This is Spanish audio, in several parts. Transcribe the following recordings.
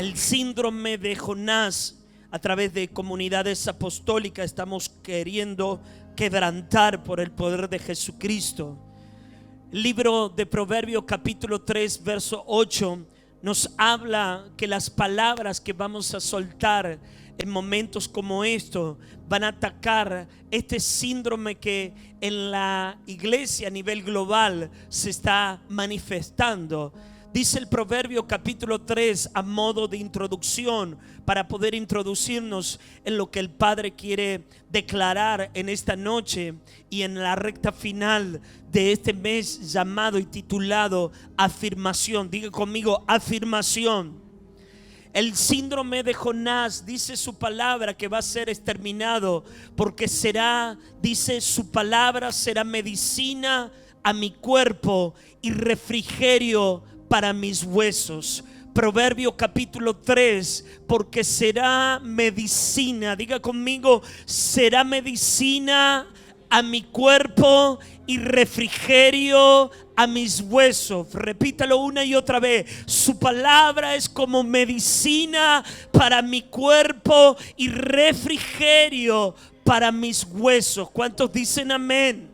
El síndrome de Jonás, a través de comunidades apostólicas, estamos queriendo quebrantar por el poder de Jesucristo. El libro de Proverbios capítulo 3 verso 8 nos habla que las palabras que vamos a soltar en momentos como estos van a atacar este síndrome que en la iglesia a nivel global se está manifestando. Dice el Proverbio capítulo 3 a modo de introducción, para poder introducirnos en lo que el Padre quiere declarar en esta noche y en la recta final de este mes llamado y titulado afirmación. Diga conmigo, afirmación. El síndrome de Jonás, dice su palabra, que va a ser exterminado, porque será, dice su palabra, será medicina a mi cuerpo y refrigerio para mis huesos. Proverbio capítulo 3, porque será medicina, diga conmigo, será medicina a mi cuerpo y refrigerio a mis huesos. Repítalo una y otra vez. Su palabra es como medicina para mi cuerpo y refrigerio para mis huesos. ¿Cuántos dicen amén?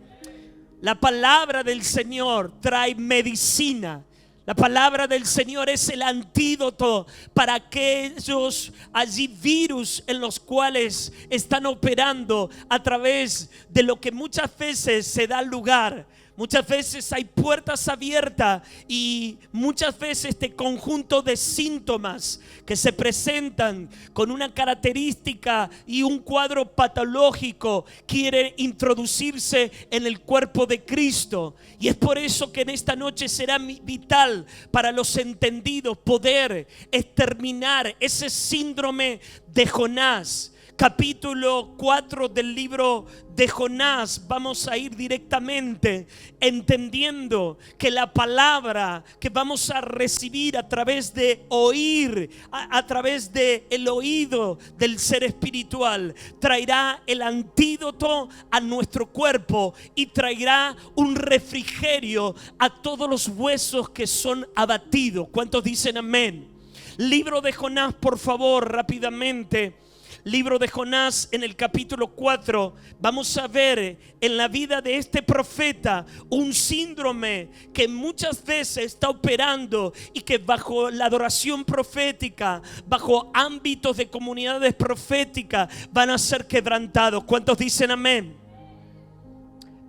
La palabra del Señor trae medicina. La palabra del Señor es el antídoto para aquellos allí virus en los cuales están operando a través de lo que muchas veces se da lugar. Muchas veces hay puertas abiertas y muchas veces este conjunto de síntomas que se presentan con una característica y un cuadro patológico quiere introducirse en el cuerpo de Cristo. Y es por eso que en esta noche será vital para los entendidos poder exterminar ese síndrome de Jonás. Capítulo 4 del libro de Jonás, vamos a ir directamente entendiendo que la palabra que vamos a recibir a través de oír, a través de el oído del ser espiritual, traerá el antídoto a nuestro cuerpo y traerá un refrigerio a todos los huesos que son abatidos. ¿Cuántos dicen amén? Libro de Jonás, por favor, rápidamente. Libro de Jonás, en el capítulo 4 vamos a ver en la vida de este profeta un síndrome que muchas veces está operando y que bajo la adoración profética, bajo ámbitos de comunidades proféticas, van a ser quebrantados. ¿Cuántos dicen amén?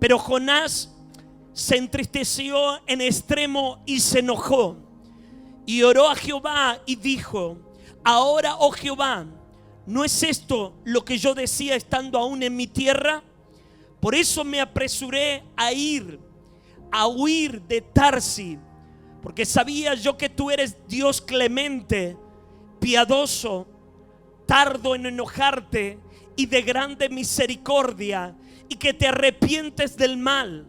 Pero Jonás se entristeció en extremo y se enojó y oró a Jehová y dijo: ahora, oh Jehová, ¿no es esto lo que yo decía estando aún en mi tierra? Por eso me apresuré a huir de Tarsis, porque sabía yo que tú eres Dios clemente, piadoso, tardo en enojarte y de grande misericordia, y que te arrepientes del mal.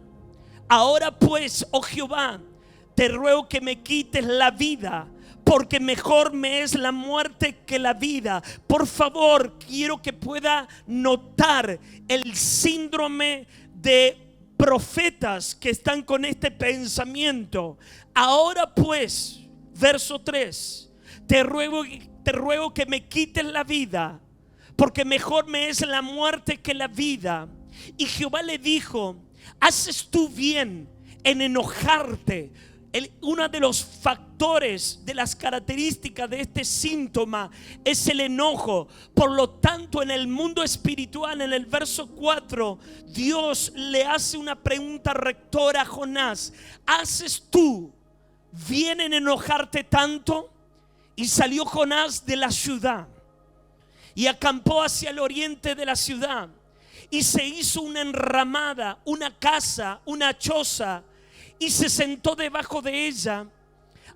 Ahora pues, oh Jehová, te ruego que me quites la vida, porque mejor me es la muerte que la vida. Por favor, quiero que pueda notar el síndrome de profetas que están con este pensamiento. Ahora pues, verso 3, te ruego que me quites la vida, porque mejor me es la muerte que la vida. Y Jehová le dijo: haces tú bien en enojarte. Uno de los factores, de las características de este síntoma es el enojo. Por lo tanto, en el mundo espiritual, en el verso 4, Dios le hace una pregunta rectora a Jonás: ¿haces tú bien en enojarte tanto? Y salió Jonás de la ciudad y acampó hacia el oriente de la ciudad, y se hizo una enramada, una casa, una choza, y se sentó debajo de ella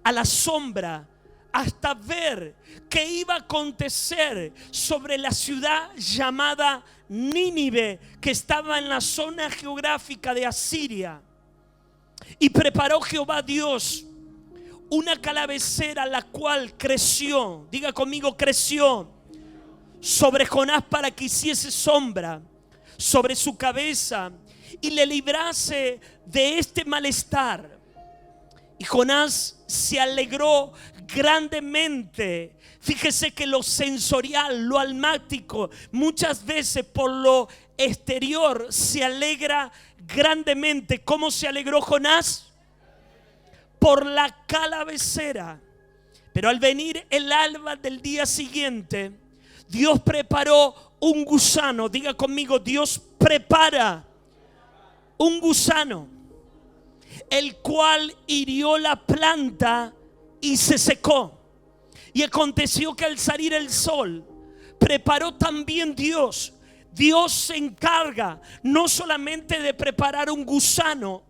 a la sombra, hasta ver qué iba a acontecer sobre la ciudad llamada Nínive, que estaba en la zona geográfica de Asiria. Y preparó Jehová Dios una cabecera, la cual creció, diga conmigo, creció sobre Jonás, para que hiciese sombra sobre su cabeza y le librase de este malestar. Y Jonás se alegró grandemente. Fíjese que lo sensorial, lo almático, muchas veces por lo exterior se alegra grandemente. ¿Cómo se alegró Jonás? Por la calavecera. Pero al venir el alba del día siguiente, Dios preparó un gusano. Diga conmigo, Dios prepara un gusano, el cual hirió la planta y se secó. Y aconteció que al salir el sol, preparó también Dios. Dios se encarga no solamente de preparar un gusano.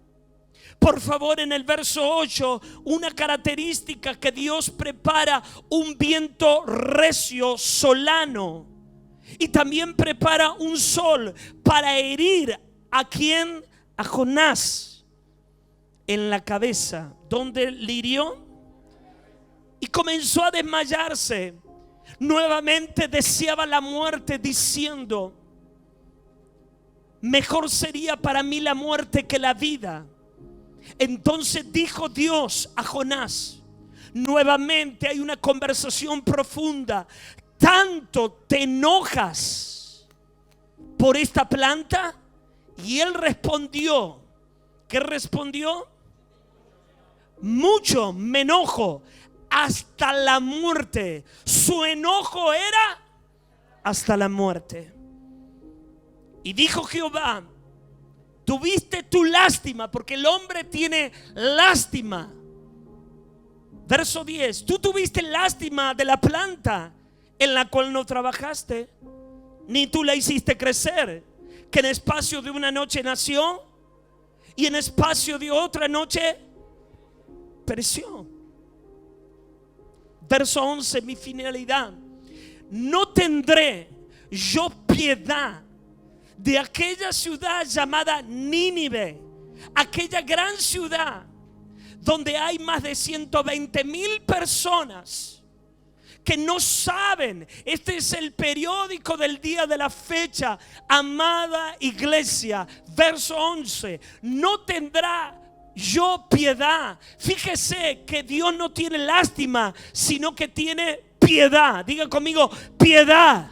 Por favor, en el verso 8, una característica que Dios prepara: un viento recio, solano. Y también prepara un sol para herir ¿a quién? A Jonás en la cabeza, donde le hirió y comenzó a desmayarse. Nuevamente deseaba la muerte, diciendo: mejor sería para mí la muerte que la vida. Entonces dijo Dios a Jonás, nuevamente hay una conversación profunda: ¿tanto te enojas por esta planta? Y él respondió, ¿qué respondió? Mucho me enojo, hasta la muerte. Su enojo era hasta la muerte. Y dijo Jehová: tuviste tu lástima, porque el hombre tiene lástima. Verso 10, tú tuviste lástima de la planta en la cual no trabajaste, ni tú la hiciste crecer, que en espacio de una noche nació y en espacio de otra noche pereció. Verso 11, mi finalidad: no tendré yo piedad de aquella ciudad llamada Nínive, aquella gran ciudad donde hay más de 120,000 personas que no saben. Este es el periódico del día de la fecha, amada iglesia. Verso 11, no tendrá yo piedad. Fíjese que Dios no tiene lástima, sino que tiene piedad. Diga conmigo, piedad.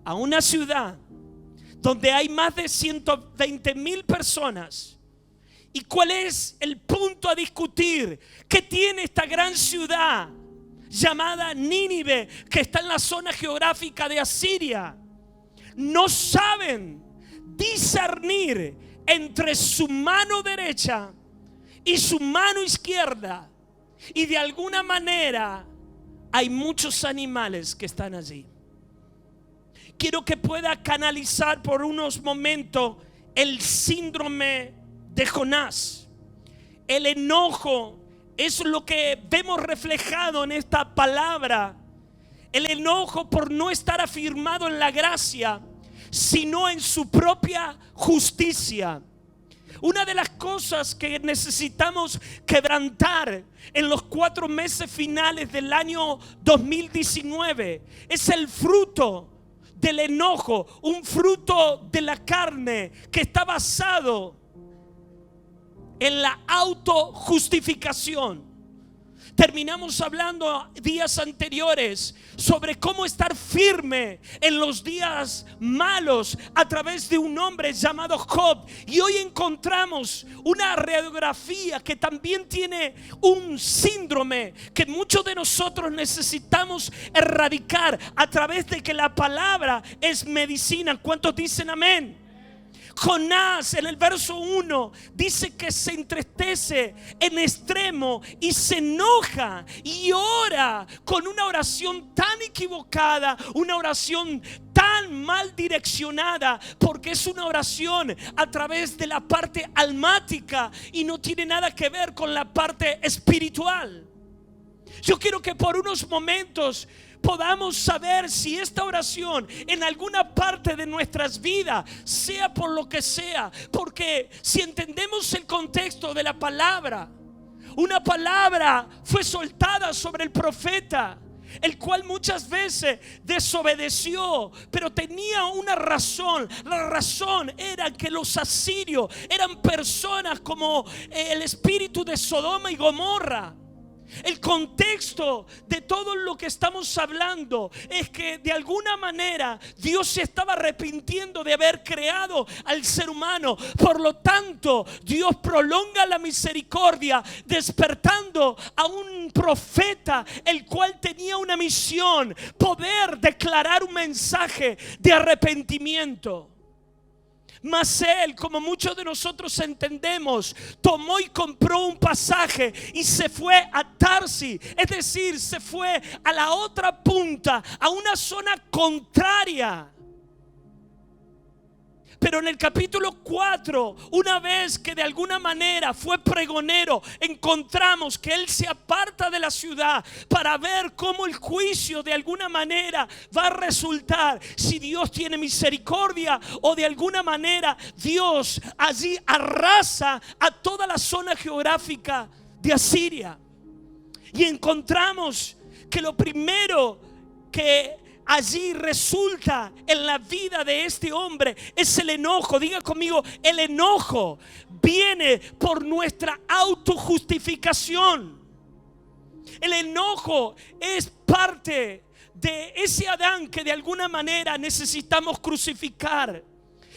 A una ciudad donde hay más de 120,000 personas. ¿Y cuál es el punto a discutir? ¿Qué tiene esta gran ciudad llamada Nínive, que está en la zona geográfica de Asiria? No saben discernir entre su mano derecha y su mano izquierda, y de alguna manera hay muchos animales que están allí. Quiero que pueda canalizar por unos momentos el síndrome de Jonás. El enojo es lo que vemos reflejado en esta palabra. El enojo por no estar afirmado en la gracia, sino en su propia justicia. Una de las cosas que necesitamos quebrantar en los 4 meses finales del año 2019 es el fruto del enojo, un fruto de la carne que está basado en la autojustificación. Terminamos hablando días anteriores sobre cómo estar firme en los días malos a través de un hombre llamado Job. Y hoy encontramos una radiografía que también tiene un síndrome que muchos de nosotros necesitamos erradicar a través de que la palabra es medicina. ¿Cuántos dicen amén? Jonás en el verso 1 dice que se entristece en extremo y se enoja y ora con una oración tan equivocada, una oración tan mal direccionada, porque es una oración a través de la parte almática y no tiene nada que ver con la parte espiritual. Yo quiero que por unos momentos podamos saber si esta oración en alguna parte de nuestras vidas, sea por lo que sea, porque si entendemos el contexto de la palabra, una palabra fue soltada sobre el profeta, el cual muchas veces desobedeció, pero tenía una razón. La razón era que los asirios eran personas como el espíritu de Sodoma y Gomorra. El contexto de todo lo que estamos hablando es que de alguna manera Dios se estaba arrepintiendo de haber creado al ser humano. Por lo tanto, Dios prolonga la misericordia, despertando a un profeta, el cual tenía una misión: poder declarar un mensaje de arrepentimiento. Mas él, como muchos de nosotros entendemos, tomó y compró un pasaje y se fue a Tarsis, es decir, se fue a la otra punta, a una zona contraria. Pero en el capítulo 4, una vez que de alguna manera fue pregonero, encontramos que él se aparta de la ciudad para ver cómo el juicio de alguna manera va a resultar, si Dios tiene misericordia o de alguna manera Dios allí arrasa a toda la zona geográfica de Asiria. Y encontramos que lo primero que allí resulta en la vida de este hombre es el enojo. Diga conmigo, el enojo viene por nuestra autojustificación. El enojo es parte de ese Adán que de alguna manera necesitamos crucificar.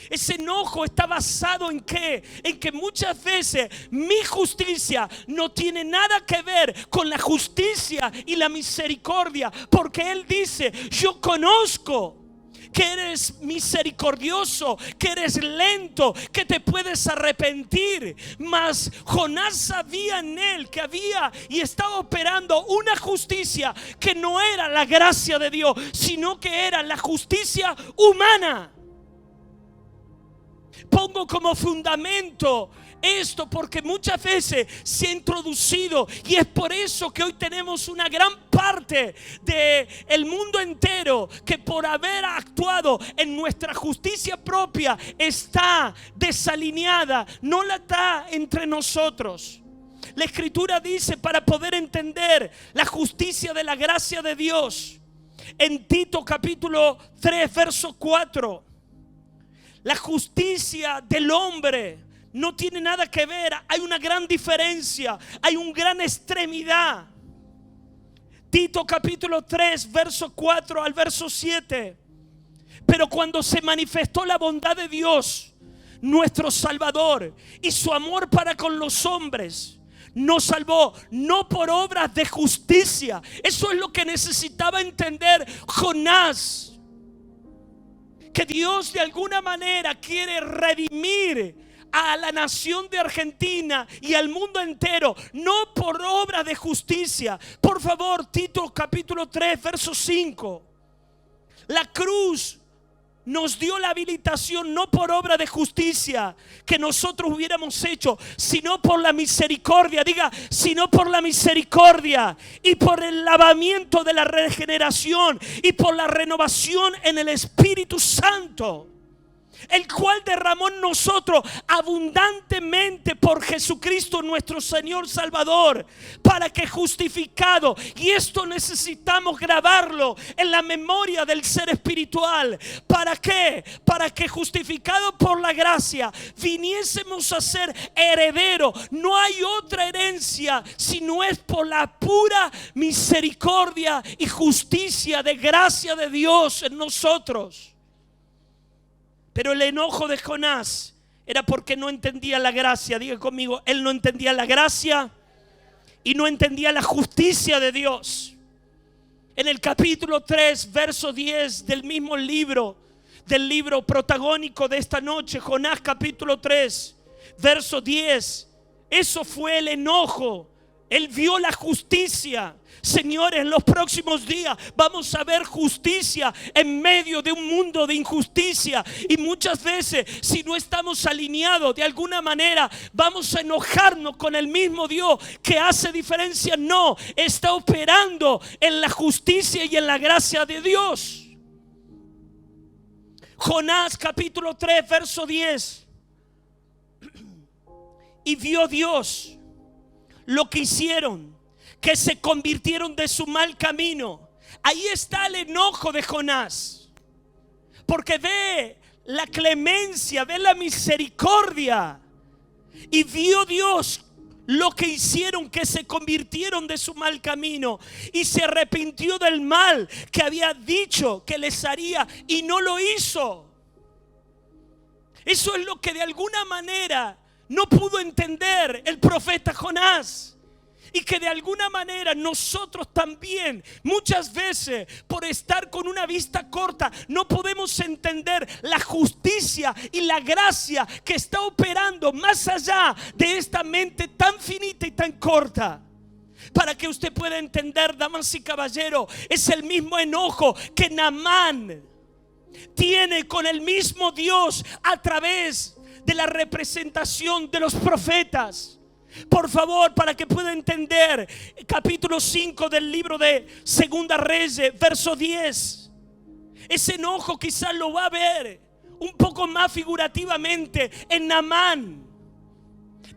Ese enojo está basado en ¿qué? En que muchas veces mi justicia no tiene nada que ver con la justicia y la misericordia, porque Él dice: yo conozco que eres misericordioso, que eres lento, que te puedes arrepentir. Mas Jonás sabía en él que había y estaba operando una justicia que no era la gracia de Dios, sino que era la justicia humana. Pongo como fundamento esto porque muchas veces se ha introducido, y es por eso que hoy tenemos una gran parte del mundo entero que por haber actuado en nuestra justicia propia está desalineada, no la está entre nosotros. La Escritura dice, para poder entender la justicia de la gracia de Dios, en Tito capítulo 3 verso 4, la justicia del hombre no tiene nada que ver. Hay una gran diferencia, hay una gran extremidad. Tito capítulo 3 verso 4 al verso 7. Pero cuando se manifestó la bondad de Dios, nuestro Salvador, y su amor para con los hombres, nos salvó no por obras de justicia. Eso es lo que necesitaba entender Jonás, que Dios de alguna manera quiere redimir a la nación de Argentina y al mundo entero, no por obra de justicia. Por favor, Tito capítulo 3 verso 5. La cruz nos dio la habilitación no por obra de justicia que nosotros hubiéramos hecho, sino por la misericordia. Diga, sino por la misericordia y por el lavamiento de la regeneración y por la renovación en el Espíritu Santo, el cual derramó en nosotros abundantemente por Jesucristo nuestro Señor Salvador, para que justificado, y esto necesitamos grabarlo en la memoria del ser espiritual, ¿para qué? Para que justificado por la gracia viniésemos a ser herederos. No hay otra herencia si no es por la pura misericordia y justicia de gracia de Dios en nosotros. Pero el enojo de Jonás era porque no entendía la gracia. Diga conmigo, él no entendía la gracia y no entendía la justicia de Dios. En el capítulo 3, verso 10 del mismo libro, del libro protagónico de esta noche, Jonás capítulo 3, verso 10, eso fue el enojo. Él vio la justicia. Señores, en los próximos días vamos a ver justicia en medio de un mundo de injusticia. Y muchas veces, si no estamos alineados de alguna manera, vamos a enojarnos con el mismo Dios que hace diferencia. No, está operando en la justicia y en la gracia de Dios. Jonás capítulo 3 verso 10. Y vio Dios lo que hicieron, que se convirtieron de su mal camino. Ahí está el enojo de Jonás, porque ve la clemencia, ve la misericordia. Y vio Dios lo que hicieron, que se convirtieron de su mal camino y se arrepintió del mal que había dicho que les haría y no lo hizo. Eso es lo que de alguna manera no pudo entender el profeta Jonás. Y que de alguna manera nosotros también muchas veces, por estar con una vista corta, no podemos entender la justicia y la gracia que está operando más allá de esta mente tan finita y tan corta. Para que usted pueda entender, damas y caballeros, es el mismo enojo que Naamán tiene con el mismo Dios a través de la representación de los profetas. Por favor, para que pueda entender, capítulo 5 del libro de Segunda Reyes, verso 10. Ese enojo quizás lo va a ver un poco más figurativamente en Naamán.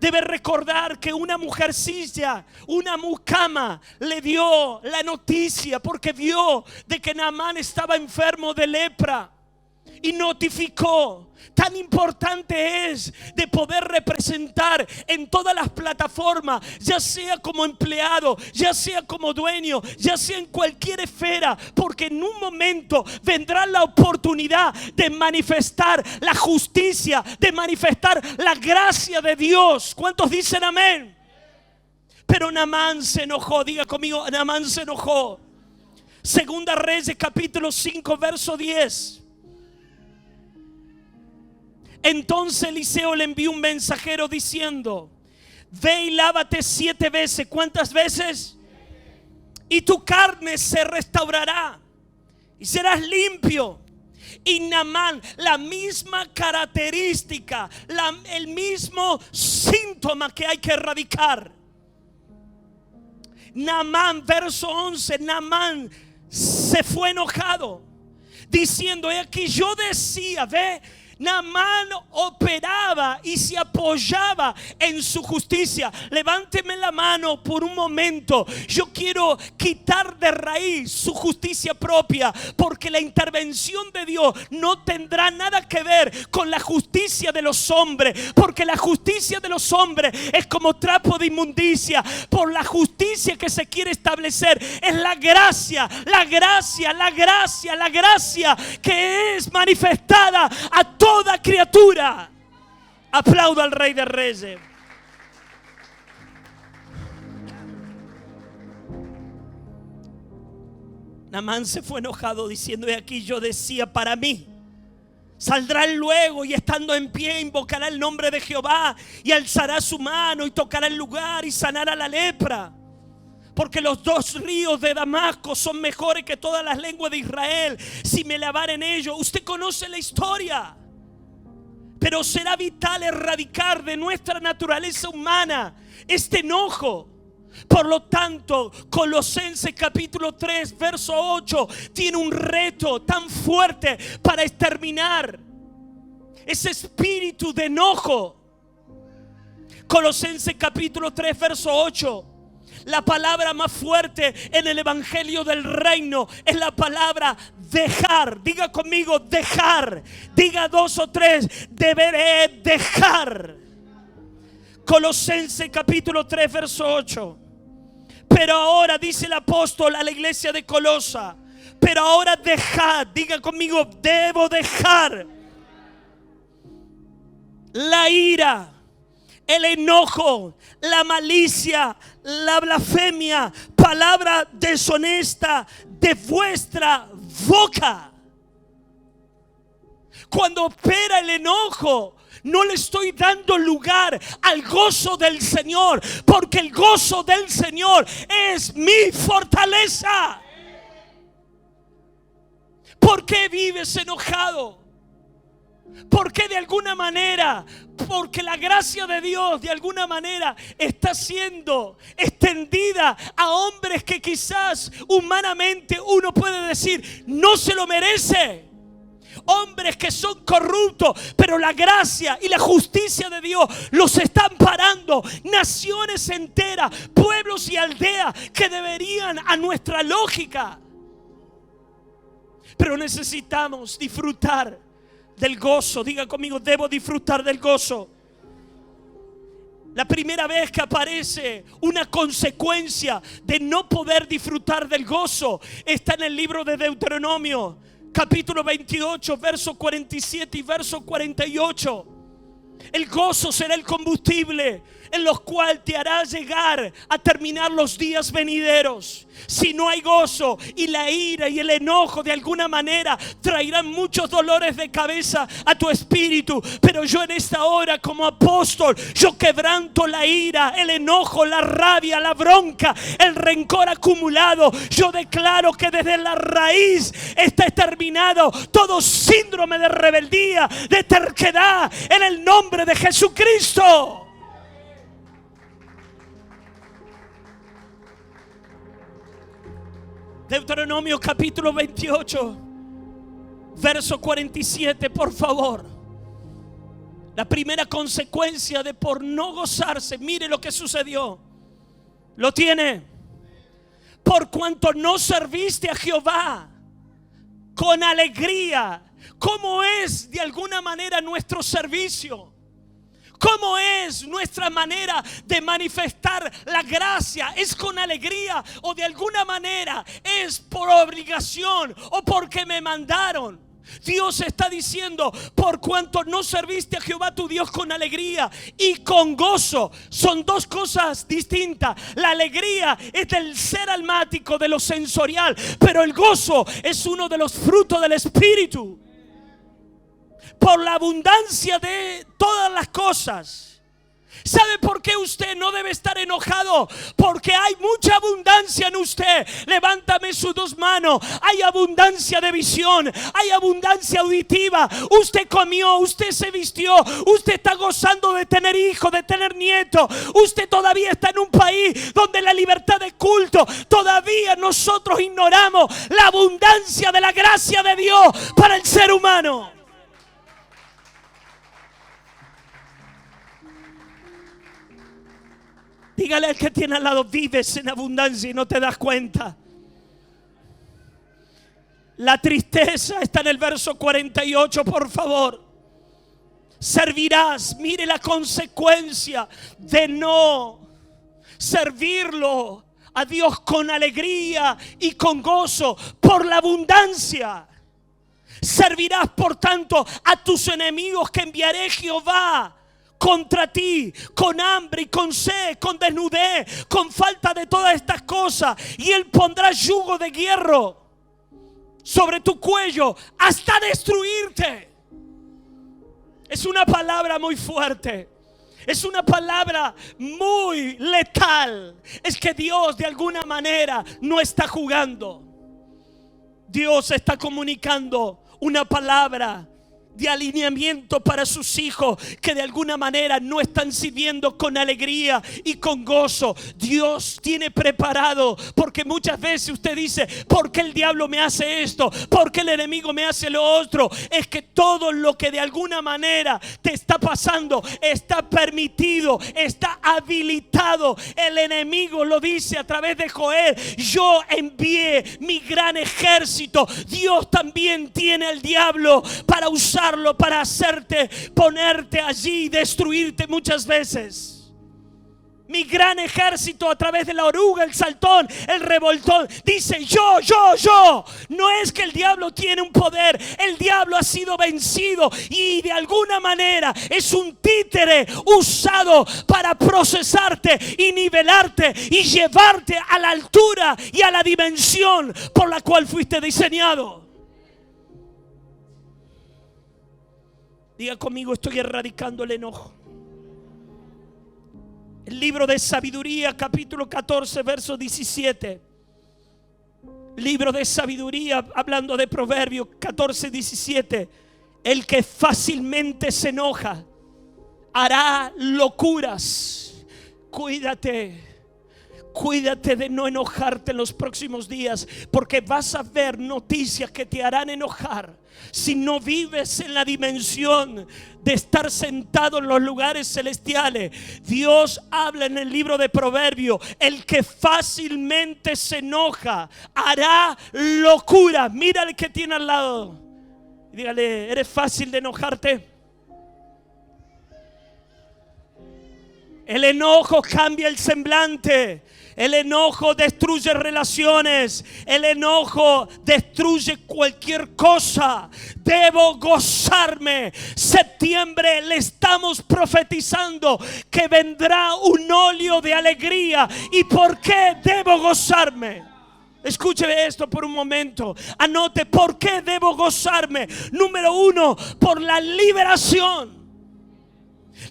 Debe recordar que una mujercilla, una mucama, le dio la noticia porque vio de que Naamán estaba enfermo de lepra. Y notificó. Tan importante es de poder representar en todas las plataformas, ya sea como empleado, ya sea como dueño, ya sea en cualquier esfera, porque en un momento vendrá la oportunidad de manifestar la justicia, de manifestar la gracia de Dios. ¿Cuántos dicen amén? Pero Naamán se enojó. Diga conmigo, Naamán se enojó. Segunda Reyes capítulo 5 verso 10. Entonces Eliseo le envió un mensajero diciendo: ve y lávate 7 veces. ¿Cuántas veces? Y tu carne se restaurará y serás limpio. Y Naamán, la misma característica, el mismo síntoma que hay que erradicar. Naamán, verso 11, Naamán se fue enojado, diciendo: he aquí yo decía, ve, Naamán operaba y se apoyaba en su justicia. Levánteme la mano por un momento. Yo quiero quitar de raíz su justicia propia, porque la intervención de Dios no tendrá nada que ver con la justicia de los hombres, porque la justicia de los hombres es como trapo de inmundicia. Por la justicia que se quiere establecer es la gracia, la gracia, la gracia, la gracia que es manifestada a toda criatura. Aplaudo al Rey de Reyes. Naamán se fue enojado diciendo: he aquí yo decía para mí, saldrá luego y estando en pie invocará el nombre de Jehová y alzará su mano y tocará el lugar y sanará la lepra. Porque los 2 ríos de Damasco son mejores que todas las lenguas de Israel, si me lavare en ellos. Usted conoce la historia. Pero será vital erradicar de nuestra naturaleza humana este enojo. Por lo tanto, Colosenses capítulo 3 verso 8 tiene un reto tan fuerte para exterminar ese espíritu de enojo. Colosenses capítulo 3 verso 8. La palabra más fuerte en el evangelio del reino es la palabra dejar. Diga conmigo, dejar. Diga 2 o 3, deberé dejar. Colosenses capítulo 3 verso 8. Pero ahora, dice el apóstol a la iglesia de Colosa, pero ahora dejad. Diga conmigo, debo dejar la ira, el enojo, la malicia, la blasfemia, palabra deshonesta de vuestra boca. Cuando opera el enojo, no le estoy dando lugar al gozo del Señor, porque el gozo del Señor es mi fortaleza. ¿Por qué vives enojado? Porque de alguna manera, porque la gracia de Dios de alguna manera está siendo extendida a hombres que quizás humanamente uno puede decir no se lo merece. Hombres que son corruptos, pero la gracia y la justicia de Dios los están parando. Naciones enteras, pueblos y aldeas que deberían a nuestra lógica. Pero necesitamos disfrutar del gozo. Diga conmigo, debo disfrutar del gozo. La primera vez que aparece una consecuencia de no poder disfrutar del gozo está en el libro de Deuteronomio, capítulo 28, verso 47 y verso 48. El gozo será el combustible en los cuales te hará llegar a terminar los días venideros. Si no hay gozo, y la ira y el enojo de alguna manera traerán muchos dolores de cabeza a tu espíritu. Pero yo en esta hora, como apóstol, yo quebranto la ira, el enojo, la rabia, la bronca, el rencor acumulado. Yo declaro que desde la raíz está exterminado todo síndrome de rebeldía, de terquedad, en el nombre de Jesucristo. Deuteronomio capítulo 28, verso 47, por favor. La primera consecuencia de por no gozarse, mire lo que sucedió. ¿Lo tiene? Por cuanto no serviste a Jehová con alegría. ¿Cómo es de alguna manera nuestro servicio? ¿Cómo es nuestra manera de manifestar la gracia? ¿Es con alegría o de alguna manera es por obligación o porque me mandaron? Dios está diciendo, por cuanto no serviste a Jehová tu Dios con alegría y con gozo. Son dos cosas distintas. La alegría es del ser almático, de lo sensorial, pero el gozo es uno de los frutos del Espíritu. Por la abundancia de todas las cosas. ¿Sabe por qué usted no debe estar enojado? Porque hay mucha abundancia en usted. Levántame sus dos manos. Hay abundancia de visión, hay abundancia auditiva. Usted comió, usted se vistió, usted está gozando de tener hijos, de tener nietos. Usted todavía está en un país donde la libertad de culto, todavía nosotros ignoramos la abundancia de la gracia de Dios para el ser humano. Dígale al que tiene al lado, vives en abundancia y no te das cuenta. La tristeza está en el verso 48, por favor. Servirás, mire la consecuencia de no servirlo a Dios con alegría y con gozo por la abundancia. Servirás por tanto a tus enemigos que enviaré Jehová contra ti, con hambre y con sed, con desnudez, con falta de todas estas cosas. Y Él pondrá yugo de hierro sobre tu cuello hasta destruirte. Es una palabra muy fuerte. Es una palabra muy letal. Es que Dios de alguna manera no está jugando. Dios está comunicando una palabra de alineamiento para sus hijos que de alguna manera no están sirviendo con alegría y con gozo. Dios tiene preparado, porque muchas veces usted dice, ¿por qué el diablo me hace esto? ¿Por qué el enemigo me hace lo otro? Es que todo lo que de alguna manera te está pasando está permitido, está habilitado. El enemigo lo dice a través de Joel: yo envié mi gran ejército. Dios también tiene al diablo para usar para hacerte, ponerte allí y destruirte muchas veces. Mi gran ejército a través de la oruga, el saltón, el revoltón, dice yo. No es que el diablo tiene un poder, el diablo ha sido vencido y de alguna manera es un títere usado para procesarte y nivelarte y llevarte a la altura y a la dimensión por la cual fuiste diseñado. Diga conmigo, estoy erradicando el enojo. El libro de Sabiduría, capítulo 14, verso 17. Libro de Sabiduría, hablando de Proverbios 14, 17. El que fácilmente se enoja hará locuras. Cuídate de no enojarte en los próximos días, porque vas a ver noticias que te harán enojar. Si no vives en la dimensión de estar sentado en los lugares celestiales, Dios habla en el libro de Proverbios: el que fácilmente se enoja hará locura. Mira al que tiene al lado y dígale: ¿eres fácil de enojarte? El enojo cambia el semblante. El enojo destruye relaciones. El enojo destruye cualquier cosa. Debo gozarme. Septiembre le estamos profetizando que vendrá un óleo de alegría. ¿Y por qué debo gozarme? Escúcheme esto por un momento. Anote por qué debo gozarme. Número 1, por la liberación.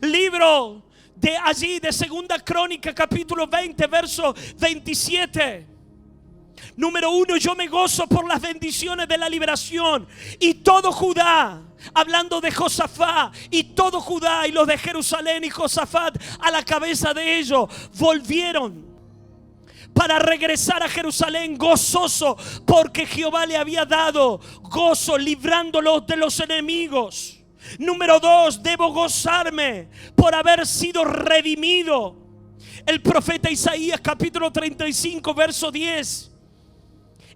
Libro de allí de Segunda Crónica, capítulo 20, verso 27. Número 1, yo me gozo por las bendiciones de la liberación. Y todo Judá, hablando de Josafat, y todo Judá y los de Jerusalén y Josafat a la cabeza de ellos, volvieron para regresar a Jerusalén gozoso, porque Jehová le había dado gozo librándolos de los enemigos. Número 2, debo gozarme por haber sido redimido. El profeta Isaías capítulo 35 verso 10.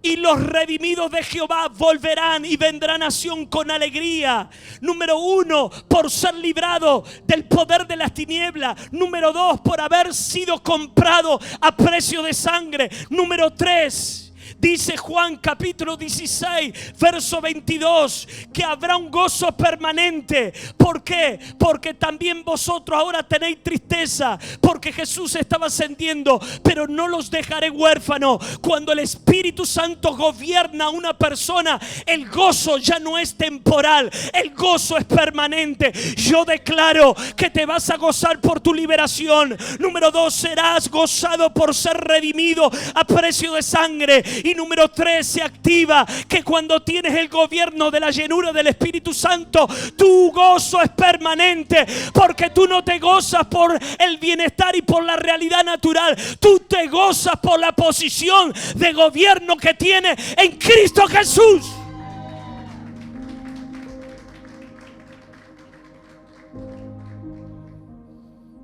Y los redimidos de Jehová volverán y vendrán a Sión con alegría. Número 1, por ser librado del poder de las tinieblas. Número 2, por haber sido comprado a precio de sangre. Número 3, dice Juan capítulo 16 verso 22 que habrá un gozo permanente. ¿Por qué? Porque también vosotros ahora tenéis tristeza, porque Jesús estaba ascendiendo, pero no los dejaré huérfanos. Cuando el Espíritu Santo gobierna a una persona, el gozo ya no es temporal, el gozo es permanente. Yo declaro que te vas a gozar por tu liberación. Número 2, serás gozado por ser redimido a precio de sangre. Y número 3, se activa que cuando tienes el gobierno de la llenura del Espíritu Santo, tu gozo es permanente, porque tú no te gozas por el bienestar y por la realidad natural. Tú te gozas por la posición de gobierno que tienes en Cristo Jesús.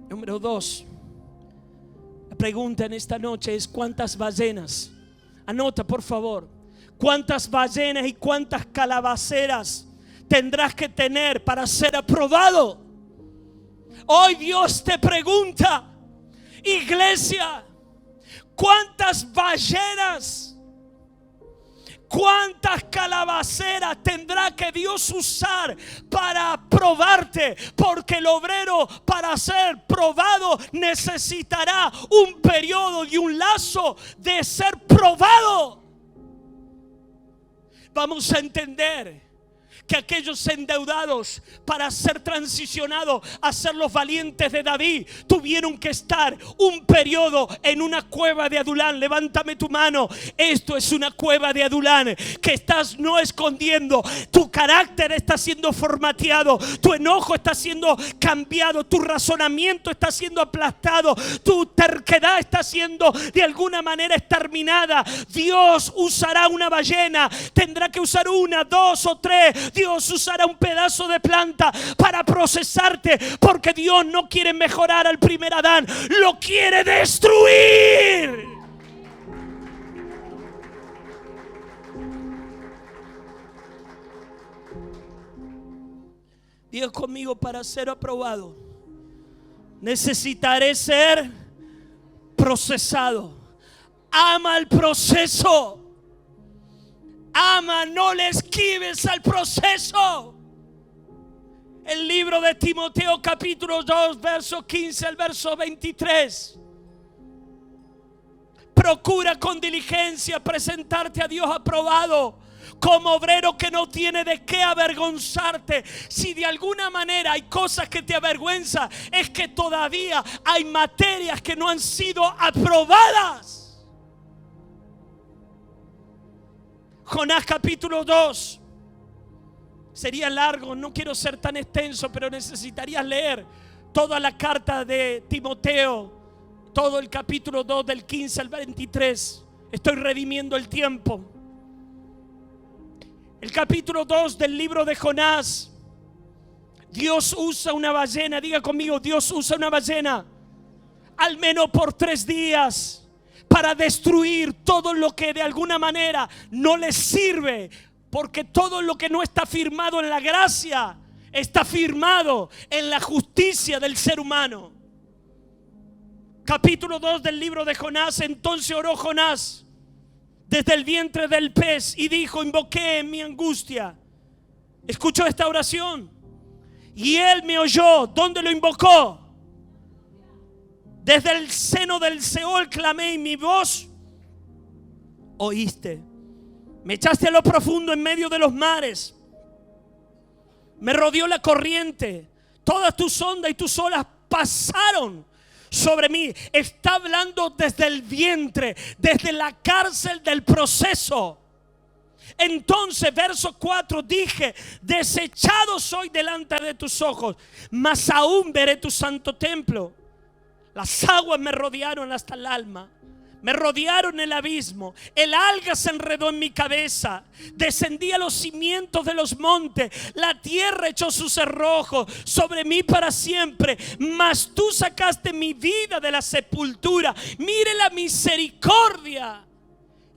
Número 2, la pregunta en esta noche es: ¿cuántas ballenas? Anota por favor. ¿Cuántas ballenas y cuántas calabaceras tendrás que tener para ser aprobado? Hoy Dios te pregunta, iglesia, ¿cuántas ballenas, cuántas calabaceras tendrá que Dios usar para probarte? Porque el obrero, para ser probado, necesitará un periodo y un lazo de ser probado. Vamos a entender que aquellos endeudados, para ser transicionados a ser los valientes de David, tuvieron que estar un periodo en una cueva de Adulán. Levántame tu mano. Esto es una cueva de Adulán que estás no escondiendo. Tu carácter está siendo formateado, tu enojo está siendo cambiado, tu razonamiento está siendo aplastado, tu terquedad está siendo de alguna manera exterminada. Dios usará una ballena, tendrá que usar 1, 2 o 3. Dios usará un pedazo de planta para procesarte, porque Dios no quiere mejorar al primer Adán, lo quiere destruir. Diga conmigo: para ser aprobado necesitaré ser procesado. Ama el proceso. Ama, no le esquives al proceso. El libro de Timoteo capítulo 2 verso 15 al verso 23. Procura con diligencia presentarte a Dios aprobado, como obrero que no tiene de qué avergonzarte. Si de alguna manera hay cosas que te avergüenzan, es que todavía hay materias que no han sido aprobadas. Jonás capítulo 2. Sería largo, no quiero ser tan extenso, pero necesitarías leer toda la carta de Timoteo, todo el capítulo 2 del 15 al 23. Estoy redimiendo el tiempo. El capítulo 2 del libro de Jonás. Dios usa una ballena. Diga conmigo: Dios usa una ballena, al menos por 3 días, para destruir todo lo que de alguna manera no les sirve. Porque todo lo que no está firmado en la gracia está firmado en la justicia del ser humano. Capítulo 2 del libro de Jonás. Entonces oró Jonás desde el vientre del pez y dijo: invoqué en mi angustia. Escuchó esta oración y él me oyó. ¿Dónde lo invocó? Desde el seno del Seol clamé y mi voz oíste. Me echaste a lo profundo en medio de los mares. Me rodeó la corriente. Todas tus ondas y tus olas pasaron sobre mí. Está hablando desde el vientre, desde la cárcel del proceso. Entonces, verso 4, dije: desechado soy delante de tus ojos, mas aún veré tu santo templo. Las aguas me rodearon hasta el alma. Me rodearon el abismo. El alga se enredó en mi cabeza. Descendí a los cimientos de los montes. La tierra echó sus cerrojos sobre mí para siempre. Mas tú sacaste mi vida de la sepultura. Mire la misericordia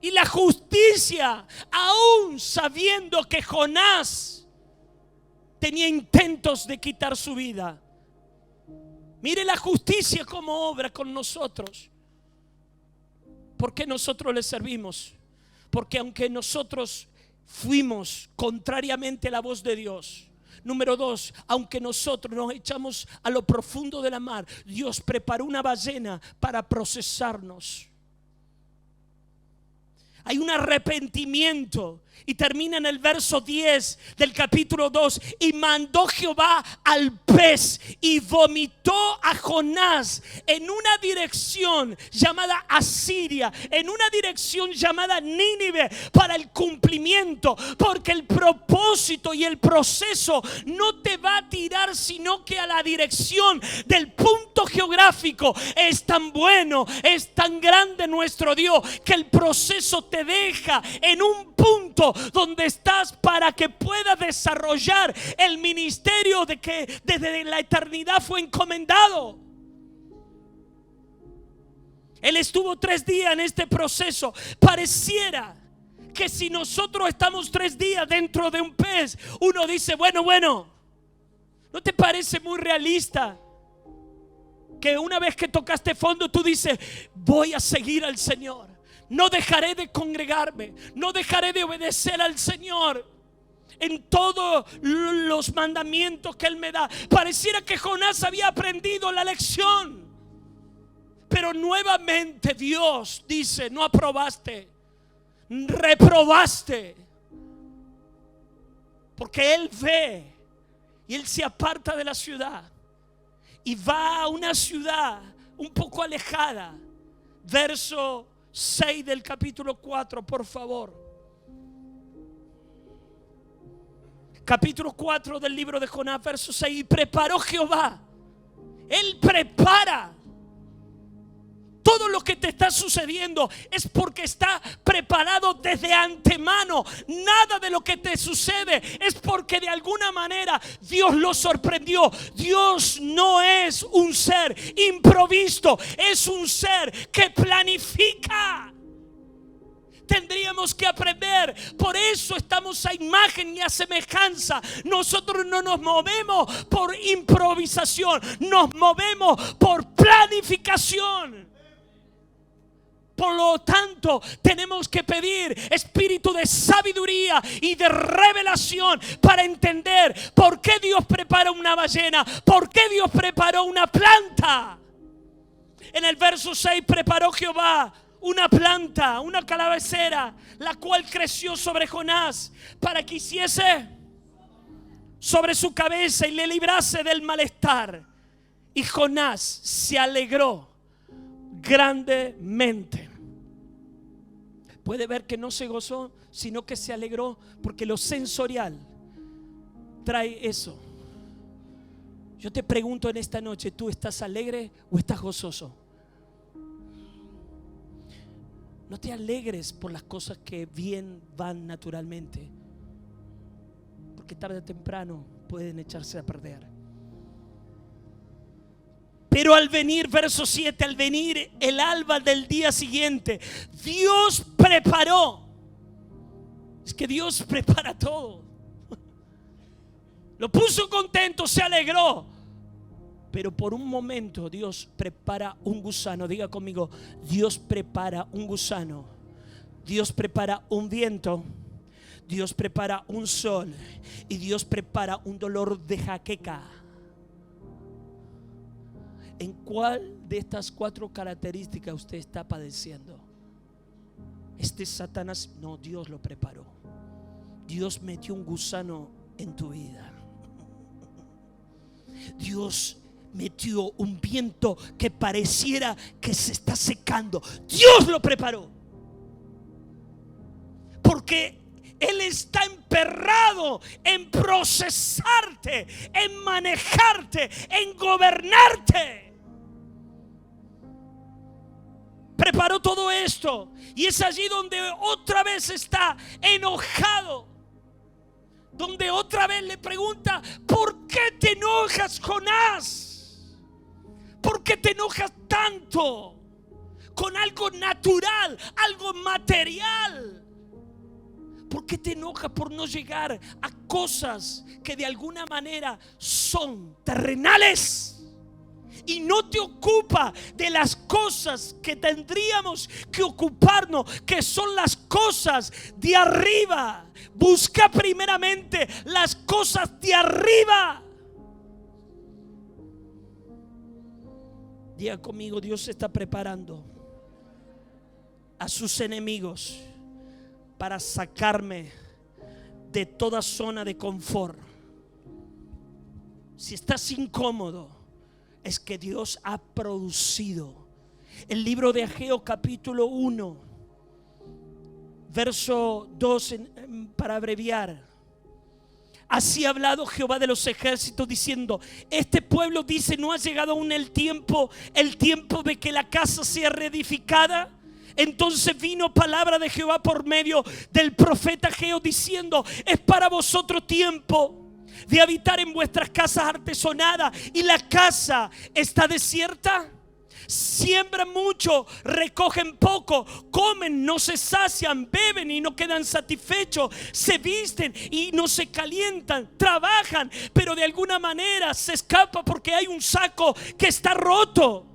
y la justicia, aún sabiendo que Jonás tenía intentos de quitar su vida. Mire la justicia como obra con nosotros. ¿Por qué nosotros le servimos? Porque aunque nosotros fuimos contrariamente a la voz de Dios. Número 2, aunque nosotros nos echamos a lo profundo de la mar, Dios preparó una ballena para procesarnos. Hay un arrepentimiento. Y termina en el verso 10 del capítulo 2. Y mandó Jehová al pez y vomitó a Jonás en una dirección llamada Asiria, en una dirección llamada Nínive, para el cumplimiento. Porque el propósito y el proceso no te va a tirar, sino que a la dirección del punto geográfico. Es tan bueno, es tan grande nuestro Dios, que el proceso te deja en un punto donde estás para que puedas desarrollar el ministerio de que desde la eternidad fue encomendado. Él estuvo 3 días en este proceso. Pareciera que si nosotros estamos 3 días dentro de un pez, uno dice: bueno, ¿no te parece muy realista que una vez que tocaste fondo tú dices: voy a seguir al Señor? No dejaré de congregarme, no dejaré de obedecer al Señor en todos los mandamientos que Él me da. Pareciera que Jonás había aprendido la lección, pero nuevamente Dios dice: no aprobaste, reprobaste. Porque Él ve y Él se aparta de la ciudad y va a una ciudad un poco alejada. Verso 6 del capítulo 4, por favor. Capítulo 4 del libro de Jonás, verso 6. Y preparó Jehová. Él prepara. Todo lo que te está sucediendo es porque está preparado desde antemano. Nada de lo que te sucede es porque de alguna manera Dios lo sorprendió. Dios no es un ser improvisto, es un ser que planifica. Tendríamos que aprender. Por eso estamos a imagen y a semejanza. Nosotros no nos movemos por improvisación, nos movemos por planificación. Por lo tanto, tenemos que pedir espíritu de sabiduría y de revelación para entender por qué Dios prepara una ballena, por qué Dios preparó una planta. En el verso 6, preparó Jehová una planta, una calavera, la cual creció sobre Jonás para que hiciese sobre su cabeza y le librase del malestar. Y Jonás se alegró grandemente. Puede ver que no se gozó, sino que se alegró, porque lo sensorial trae eso. Yo te pregunto en esta noche: ¿tú estás alegre o estás gozoso? No te alegres por las cosas que bien van naturalmente, porque tarde o temprano pueden echarse a perder. Pero al venir, verso 7, al venir el alba del día siguiente, Dios preparó. Es que Dios prepara todo. Lo puso contento, se alegró. Pero por un momento Dios prepara un gusano. Diga conmigo, Dios prepara un gusano. Dios prepara un viento. Dios prepara un sol. Y Dios prepara un dolor de jaqueca. ¿En cuál de estas 4 características usted está padeciendo? Este Satanás, no, Dios lo preparó. Dios metió un gusano en tu vida. Dios metió un viento que pareciera que se está secando. Dios lo preparó. Porque Él está emperrado en procesarte, en manejarte, en gobernarte. Preparó todo esto. Y es allí donde otra vez está enojado. Donde otra vez le pregunta: ¿por qué te enojas, Jonás? ¿Por qué te enojas tanto con algo natural, algo material? ¿Por qué te enojas por no llegar a cosas que de alguna manera son terrenales? Y no te ocupa de las cosas que tendríamos que ocuparnos, que son las cosas de arriba. Busca primeramente las cosas de arriba. Diga conmigo: Dios se está preparando a sus enemigos para sacarme de toda zona de confort. Si estás incómodo, es que Dios ha producido. El libro de Ageo capítulo 1 verso 2, para abreviar: así ha hablado Jehová de los ejércitos diciendo: este pueblo dice, ¿no ha llegado aún el tiempo de que la casa sea reedificada? Entonces vino palabra de Jehová por medio del profeta Ageo diciendo: es para vosotros tiempo de habitar en vuestras casas artesonadas, y la casa está desierta. Siembran mucho, recogen poco, comen, no se sacian, beben y no quedan satisfechos, se visten y no se calientan, trabajan, pero de alguna manera se escapa porque hay un saco que está roto.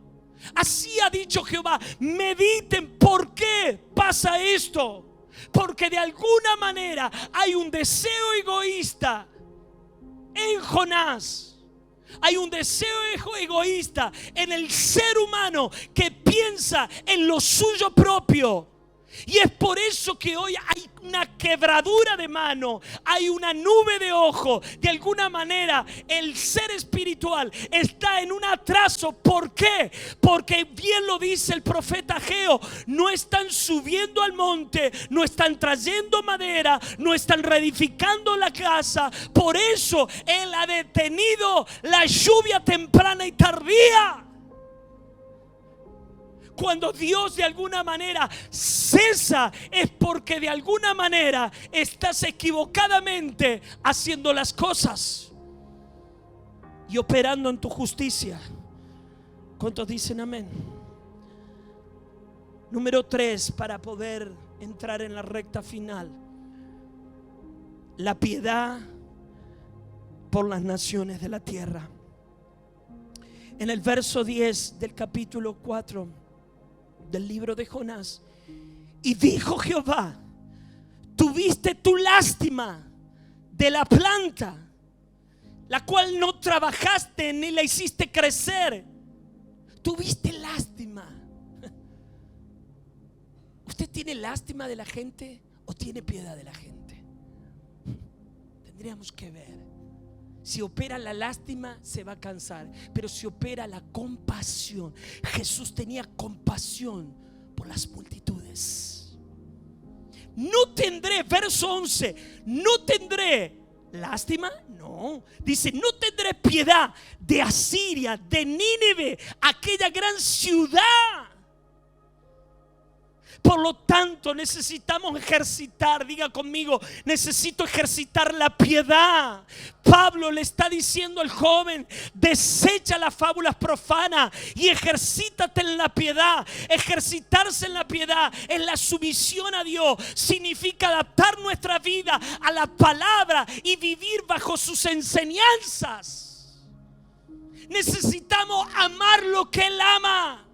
Así ha dicho Jehová. Mediten por qué pasa esto, porque de alguna manera hay un deseo egoísta en Jonás. Hay un deseo egoísta en el ser humano que piensa en lo suyo propio. Y es por eso que hoy hay una quebradura de mano, hay una nube de ojo. De alguna manera el ser espiritual está en un atraso. ¿Por qué? Porque bien lo dice el profeta Ageo: no están subiendo al monte, no están trayendo madera, no están reedificando la casa. Por eso Él ha detenido la lluvia temprana y tardía. Cuando Dios de alguna manera cesa, es porque de alguna manera estás equivocadamente haciendo las cosas y operando en tu justicia. ¿Cuántos dicen amén? Número 3, para poder entrar en la recta final: la piedad por las naciones de la tierra. En el verso 10 del capítulo 4 del libro de Jonás: y dijo Jehová, tuviste tu lástima de la planta, la cual no trabajaste ni la hiciste crecer. Tuviste lástima. ¿Usted tiene lástima de la gente o tiene piedad de la gente? Tendríamos que ver. Si opera la lástima, se va a cansar. Pero si opera la compasión, Jesús tenía compasión por las multitudes. No tendré, verso 11, no tendré lástima, no. Dice: no tendré piedad de Asiria, de Nínive, aquella gran ciudad. Por lo tanto, necesitamos ejercitar, diga conmigo, necesito ejercitar la piedad. Pablo le está diciendo al joven: desecha las fábulas profanas y ejercítate en la piedad. Ejercitarse en la piedad es la sumisión a Dios. Significa adaptar nuestra vida a la palabra y vivir bajo sus enseñanzas. Necesitamos amar lo que Él ama.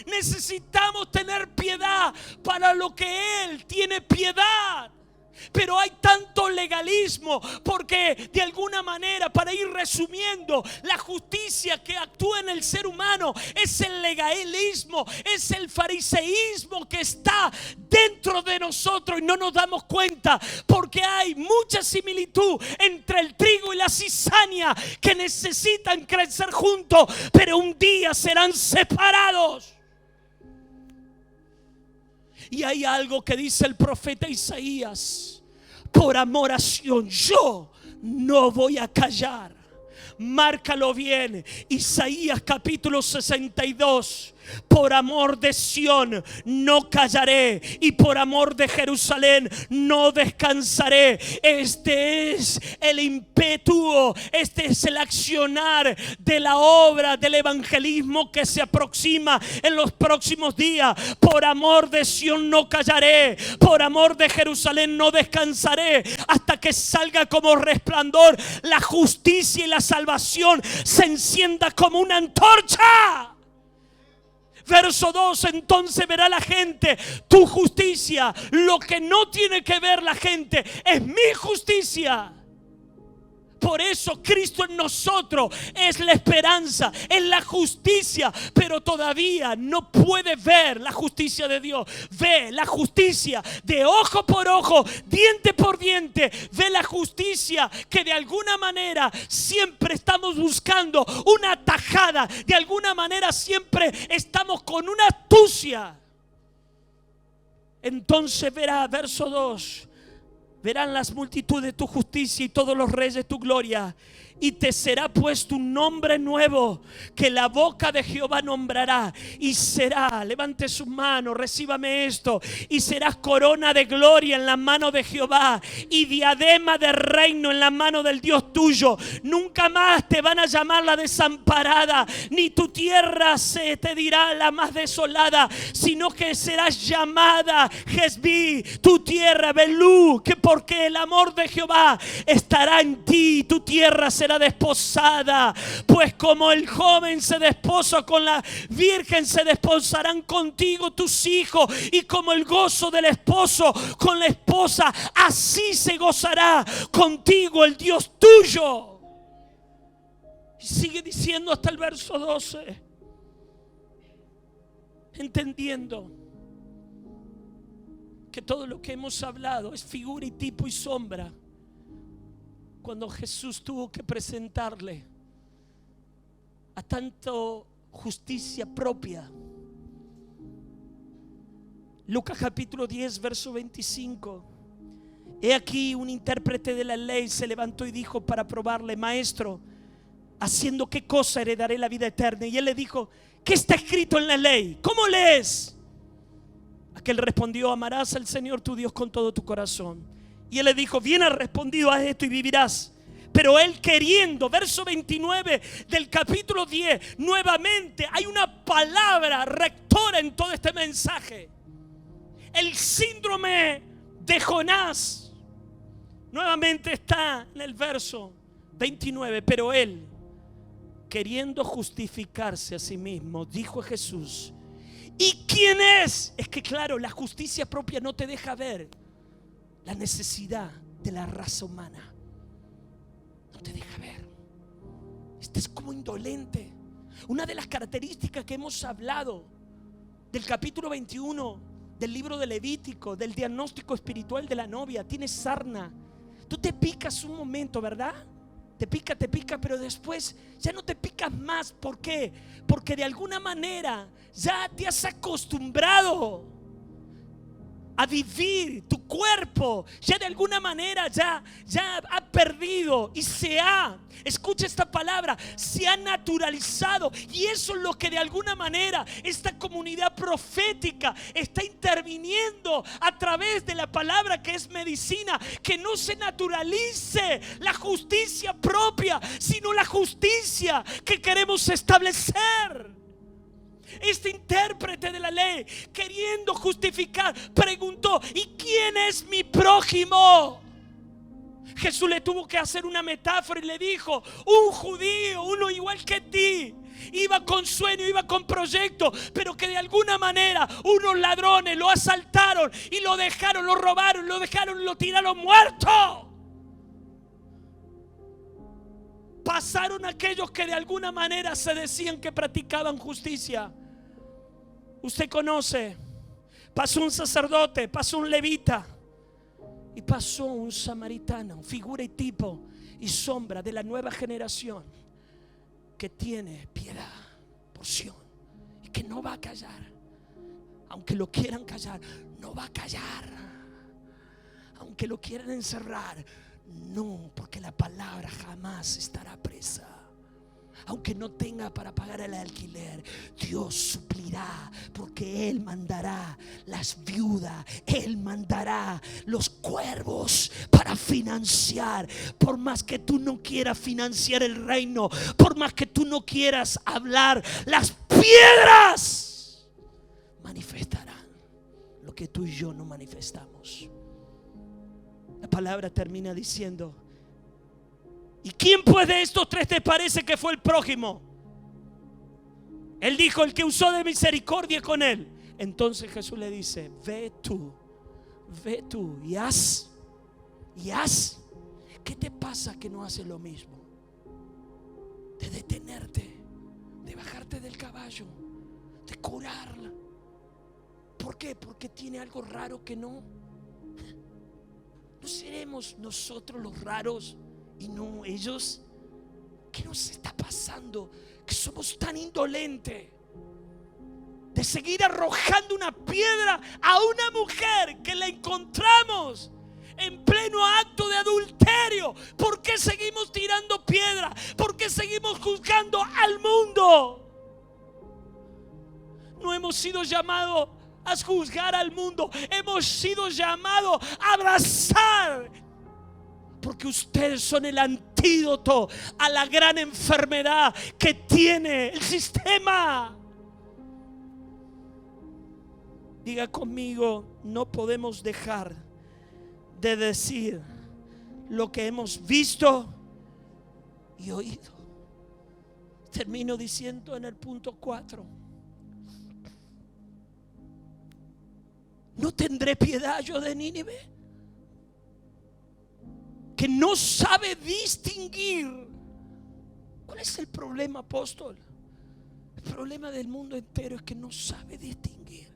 Necesitamos tener piedad para lo que Él tiene piedad. Pero hay tanto legalismo porque de alguna manera, para ir resumiendo, la justicia que actúa en el ser humano es el legalismo, es el fariseísmo que está dentro de nosotros y no nos damos cuenta, porque hay mucha similitud entre el trigo y la cizaña que necesitan crecer juntos, pero un día serán separados. Y hay algo que dice el profeta Isaías: por amor a Sión, yo no voy a callar. Márcalo bien, Isaías capítulo 62. Por amor de Sión no callaré, y por amor de Jerusalén no descansaré. Este es el impetuo, este es el accionar de la obra del evangelismo que se aproxima en los próximos días. Por amor de Sión no callaré, por amor de Jerusalén no descansaré, hasta que salga como resplandor la justicia y la salvación se encienda como una antorcha. Verso 2: entonces verá la gente tu justicia. Lo que no tiene que ver la gente es mi justicia. Por eso Cristo en nosotros es la esperanza, es la justicia. Pero todavía no puede ver la justicia de Dios. Ve la justicia de ojo por ojo, diente por diente. Ve la justicia que de alguna manera siempre estamos buscando una tajada. De alguna manera siempre estamos con una astucia. Entonces verá, verso 2: verán las multitudes de tu justicia y todos los reyes de tu gloria. Y te será puesto un nombre nuevo que la boca de Jehová nombrará. Y será, levante sus manos, recíbame esto: y serás corona de gloria en la mano de Jehová y diadema de reino en la mano del Dios tuyo. Nunca más te van a llamar la desamparada, ni tu tierra se te dirá la más desolada, sino que serás llamada Jezbí, tu tierra Belú, que porque el amor de Jehová estará en ti, tu tierra será desposada. Pues como el joven se desposa con la virgen, se desposarán contigo tus hijos, y como el gozo del esposo con la esposa, así se gozará contigo el Dios tuyo. Y sigue diciendo hasta el verso 12, entendiendo que todo lo que hemos hablado es figura y tipo y sombra. Cuando Jesús tuvo que presentarle a tanto justicia propia. Lucas capítulo 10 verso 25: he aquí un intérprete de la ley se levantó y dijo para probarle: maestro, ¿haciendo qué cosa heredaré la vida eterna? Y él le dijo: ¿qué está escrito en la ley? ¿Cómo lees? Aquel respondió: amarás al Señor tu Dios con todo tu corazón. Y él le dijo: bien has respondido, haz esto y vivirás. Pero él, queriendo, verso 29 del capítulo 10, nuevamente hay una palabra rectora en todo este mensaje. El síndrome de Jonás nuevamente está en el verso 29. Pero él, queriendo justificarse a sí mismo, dijo a Jesús: ¿y quién es? Es que claro, la justicia propia no te deja ver la necesidad de la raza humana. No te deja ver. Este es como indolente. Una de las características que hemos hablado del capítulo 21 del libro de Levítico, del diagnóstico espiritual de la novia: tiene sarna. Tú te picas un momento, ¿verdad? Te pica, pero después ya no te picas más. ¿Por qué? Porque de alguna manera ya te has acostumbrado a vivir. Tu cuerpo ya de alguna manera ya ha perdido y escucha esta palabra, se ha naturalizado. Y eso es lo que de alguna manera esta comunidad profética está interviniendo a través de la palabra, que es medicina. Que no se naturalice la justicia propia, sino la justicia que queremos establecer. Este intérprete de la ley, queriendo justificar, preguntó: ¿y quién es mi prójimo? Jesús le tuvo que hacer una metáfora y le dijo: un judío, uno igual que ti, iba con sueño, iba con proyecto, pero que de alguna manera unos ladrones lo asaltaron y lo dejaron, lo robaron, lo dejaron, lo tiraron muerto. Pasaron aquellos que de alguna manera se decían que practicaban justicia. Usted conoce, pasó un sacerdote, pasó un levita y pasó un samaritano, figura y tipo y sombra de la nueva generación que tiene piedad, porción, y que no va a callar. Aunque lo quieran callar, no va a callar. Aunque lo quieran encerrar, no, porque la palabra jamás estará presa. Aunque no tenga para pagar el alquiler, Dios suplirá, porque Él mandará las viudas, Él mandará los cuervos para financiar. Por más que tú no quieras financiar el reino, por más que tú no quieras hablar, las piedras manifestarán lo que tú y yo no manifestamos. La palabra termina diciendo: ¿y quién pues de estos tres te parece que fue el prójimo? Él dijo: el que usó de misericordia con él. Entonces Jesús le dice: ve tú y haz. ¿Qué te pasa que no haces lo mismo? De detenerte, de bajarte del caballo, de curarla. ¿Por qué? Porque tiene algo raro que no. ¿No seremos nosotros los raros y no ellos? ¿Qué nos está pasando? Que somos tan indolentes de seguir arrojando una piedra a una mujer que la encontramos en pleno acto de adulterio. ¿Por qué seguimos tirando piedra? ¿Por qué seguimos juzgando al mundo? No hemos sido llamados a juzgar al mundo, hemos sido llamados a abrazar, porque ustedes son el antídoto a la gran enfermedad que tiene el sistema. Diga conmigo: no podemos dejar de decir lo que hemos visto y oído. Termino diciendo en el punto 4: ¿no tendré piedad yo de Nínive, que no sabe distinguir? ¿Cuál es el problema, apóstol? El problema del mundo entero es que no sabe distinguir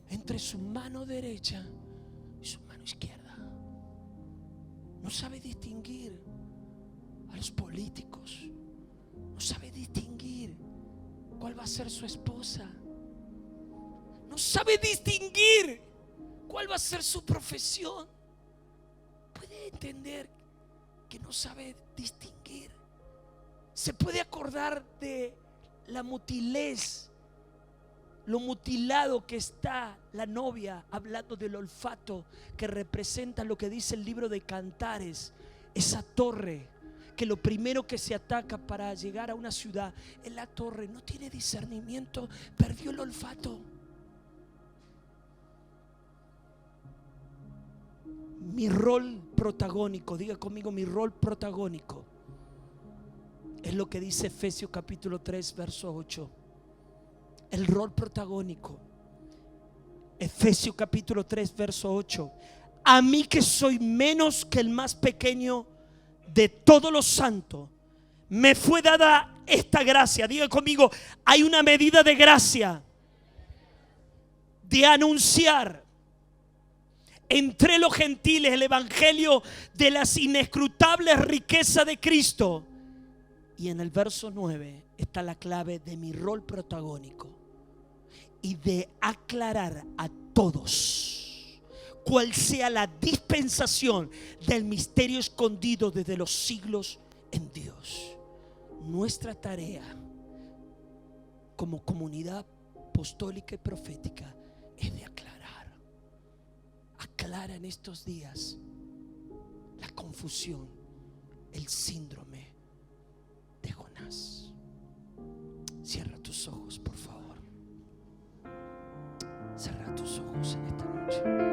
entre su mano derecha y su mano izquierda. No sabe distinguir a los políticos. No sabe distinguir cuál va a ser su esposa. No sabe distinguir cuál va a ser su profesión. Puede entender que no sabe distinguir. Se puede acordar de la mutilez, lo mutilado que está la novia, hablando del olfato, que representa lo que dice el libro de Cantares. Esa torre que lo primero que se ataca para llegar a una ciudad es la torre. No tiene discernimiento, perdió el olfato. Mi rol protagónico, diga conmigo: mi rol protagónico es lo que dice Efesios capítulo 3 verso 8. El rol protagónico, Efesios capítulo 3 verso 8: a mí, que soy menos que el más pequeño de todos los santos, me fue dada esta gracia. Diga conmigo: hay una medida de gracia de anunciar entre los gentiles el evangelio de las inescrutables riquezas de Cristo. Y en el verso 9 está la clave de mi rol protagónico: y de aclarar a todos cuál sea la dispensación del misterio escondido desde los siglos en Dios. Nuestra tarea como comunidad apostólica y profética es de aclarar. Aclara en estos días la confusión, el síndrome de Jonás. Cierra tus ojos, por favor. Cierra tus ojos en esta noche.